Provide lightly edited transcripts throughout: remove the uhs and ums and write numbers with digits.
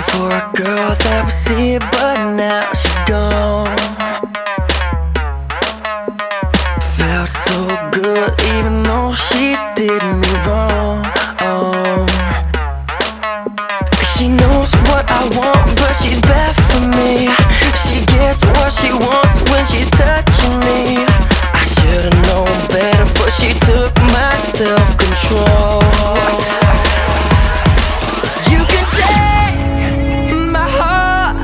for a girl that was here, but now she's gone. Felt so good even though she did me wrong. She knows what I want, but she's bad for me. She gets what she wants when she's touching me. I should've known better, but she took my self-control. You can take my heart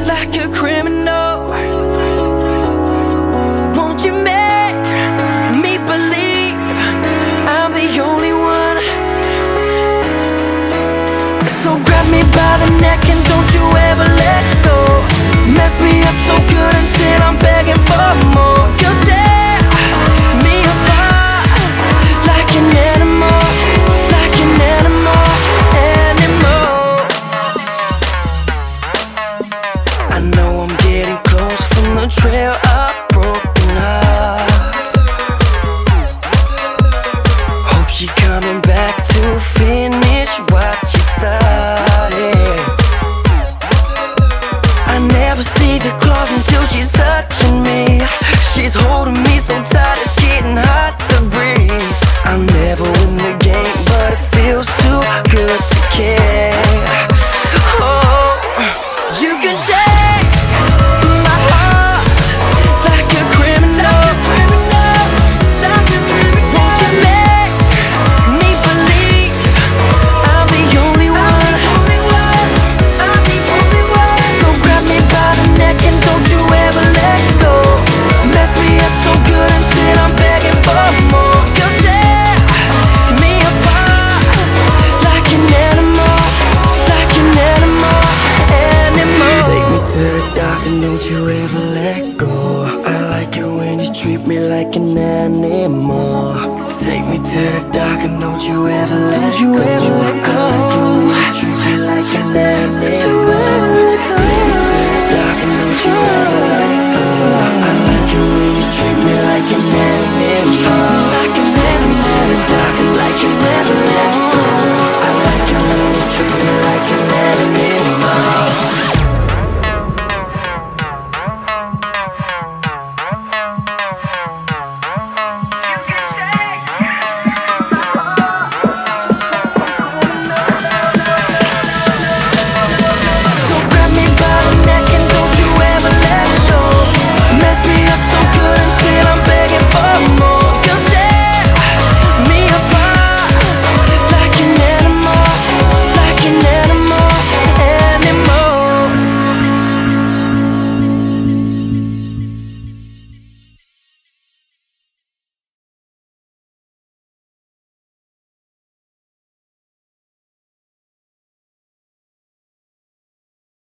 like a criminal. Won't you make me believe I'm the only one? So grab me by the neck and don't you ever let go. Mess me up so good until I'm begging for more. You tear me apart like an animal, like an animal, animal. I know I'm getting close from the trail of broken hearts. Hope she coming back to finish what she started. I never see the claws until she's touching me. She's holding me so tight it's getting hard to breathe. I'm never win the game, but it feels too good to care. Oh, you can take my heart like a criminal. Won't you make me believe I'm the only one? So grab me by the neck and don't you ever let go. Mess me up so good until I'm begging for more. You tear me apart like an animal, like an animal, animal. Take me to the dark and don't you ever let go. I like it when you treat me like an animal. Take me to the dark and don't you ever let go. I like it when you treat me like an animal. Take me to the dark and don't you ever let go. I like it when